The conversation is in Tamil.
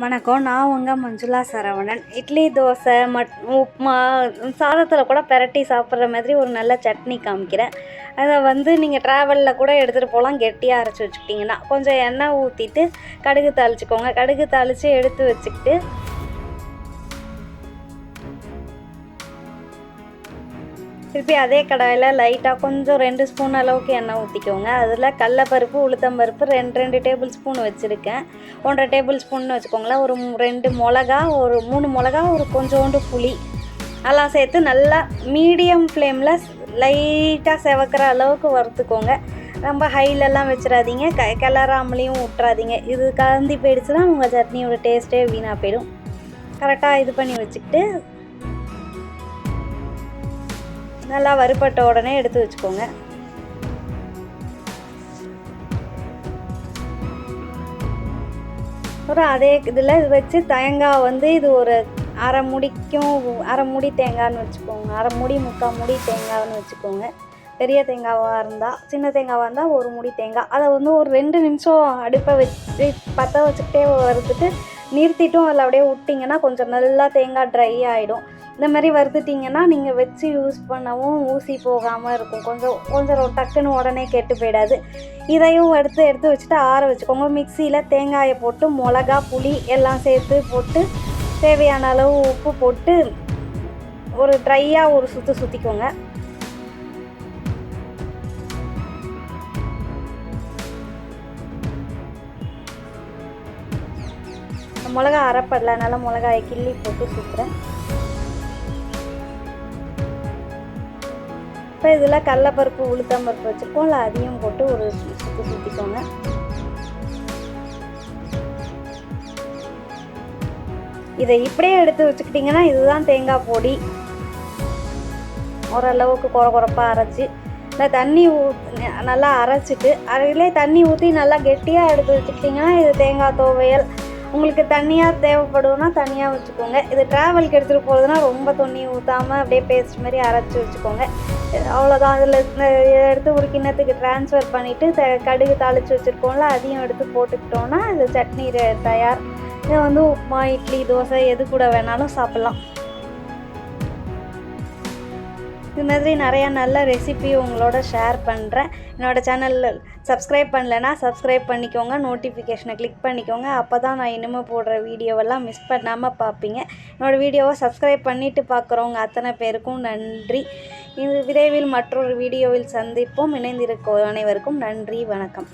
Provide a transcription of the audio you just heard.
வணக்கம். நான் உங்கள் மஞ்சுளா சரவணன். இட்லி, தோசை, உப்புமா, சாதத்தில் கூட பெரட்டி சாப்பிட்ற மாதிரி ஒரு நல்ல சட்னி காமிக்கிறேன். அதை நீங்கள் ட்ராவலில் கூட எடுத்துகிட்டு போகலாம். கெட்டியாக அரைச்சி வச்சுக்கிட்டிங்கன்னா கொஞ்சம் எண்ணெய் ஊற்றிட்டு கடுகு தாளிச்சிக்கோங்க. கடுகு தாளித்து எடுத்து வச்சுக்கிட்டு திருப்பி அதே கடாயில் லைட்டாக கொஞ்சம் 2 ஸ்பூன் அளவுக்கு எண்ணெய் ஊற்றிக்கோங்க. அதில் கடலப்பருப்பு, உளுத்தம்பருப்பு 2 டேபிள் ஸ்பூன் வச்சுருக்கேன். 1.5 டேபிள் ஸ்பூன் வச்சுக்கோங்களேன். ஒரு 2 மிளகா, ஒரு 3 மிளகா, ஒரு கொஞ்சோண்டு புளி எல்லாம் சேர்த்து நல்லா மீடியம் ஃப்ளேமில் லைட்டாக செவக்கிற அளவுக்கு வறுத்துக்கோங்க. ரொம்ப ஹைலெல்லாம் வச்சிடாதீங்க, கிளறாமலையும் விட்டுறாதீங்க. இது கலந்து போயிடுச்சுன்னா உங்கள் சட்னியோட டேஸ்ட்டே வீணாக போயிடும். கரெக்டாக இது பண்ணி வச்சுக்கிட்டு நல்லா வறுபட்ட உடனே எடுத்து வச்சுக்கோங்க. அப்புறம் அதே இதில் வச்சு தேங்காய் இது ஒரு அரை மூடி தேங்காய்னு வச்சுக்கோங்க. அரை மூடி முக்கால் மூடி தேங்காய்னு வச்சுக்கோங்க. பெரிய தேங்காவாக இருந்தால், சின்ன தேங்காவாக இருந்தால் ஒரு மூடி தேங்காய். அதை ஒரு 2 நிமிஷம் அடுப்பை வச்சு பற்ற வச்சுக்கிட்டே வறுத்துட்டு நிறுத்திட்டும் அதில் அப்படியே விட்டிங்கன்னா கொஞ்சம் நல்லா தேங்காய் ட்ரை ஆகிடும். இந்த மாதிரி வறுத்துட்டிங்கன்னா நீங்கள் வச்சு யூஸ் பண்ணவும் ஊசி போகாமல் இருக்கும். கொஞ்சம் டக்குன்னு உடனே கெட்டு போயிடாது. இதையும் எடுத்து வச்சுட்டு ஆற வச்சுக்கோங்க. மிக்சியில் தேங்காயை போட்டு மிளகா, புளி எல்லாம் சேர்த்து போட்டு தேவையான அளவு உப்பு போட்டு ஒரு ட்ரையாக ஒரு சுற்றிக்கோங்க. மிளகா அரைப்படல, அதனால் மிளகாயை கிள்ளி போட்டு சுற்றுறேன். இப்போ இதில் கடலப்பருப்பு, உளுத்தம்பருப்பு வச்சுருக்கோம்ல, அதையும் போட்டு ஒரு சுற்றிக்கோங்க. இதை இப்படியே எடுத்து வச்சுக்கிட்டிங்கன்னா இதுதான் தேங்காய் பொடி. ஓரளவுக்கு குறப்பாக அரைச்சி இந்த தண்ணி நல்லா அரைச்சிட்டு அதிலே தண்ணி ஊற்றி நல்லா கெட்டியாக எடுத்து வச்சுக்கிட்டிங்கன்னா இது தேங்காய் துவையல். உங்களுக்கு தண்ணியாக தேவைப்படும்னா தனியாக வச்சுக்கோங்க. இது ட்ராவலுக்கு எடுத்துகிட்டு போகிறதுனா ரொம்ப தண்ணி ஊற்றாமல் அப்படியே பேஸ்ட் மாதிரி அரைச்சி வச்சுக்கோங்க. அவ்வளோதான். அதில் எடுத்து ஒரு கிண்ணத்துக்கு ட்ரான்ஸ்ஃபர் பண்ணிவிட்டு கடுகு தாளித்து வச்சுருக்கோம்ல, அதையும் எடுத்து போட்டுக்கிட்டோன்னா இது சட்னி தயார். இதை உப்புமா, இட்லி, தோசை எது கூட வேணாலும் சாப்பிட்லாம். இது மாதிரி நிறையா நல்ல ரெசிபி உங்களோட ஷேர் பண்ணுறேன். என்னோடய சேனலில் சப்ஸ்கிரைப் பண்ணலைன்னா சப்ஸ்கிரைப் பண்ணிக்கோங்க. நோட்டிஃபிகேஷனை கிளிக் பண்ணிக்கோங்க. அப்போ தான் நான் இனிமேல் போடுற வீடியோவெல்லாம் மிஸ் பண்ணாமல் பார்ப்பீங்க. என்னோடய வீடியோவை சப்ஸ்கிரைப் பண்ணிவிட்டு பார்க்குறவங்க அத்தனை பேருக்கும் நன்றி. இது விரைவில் மற்றொரு வீடியோவில் சந்திப்போம். இணைந்திருக்கும் அனைவருக்கும் நன்றி, வணக்கம்.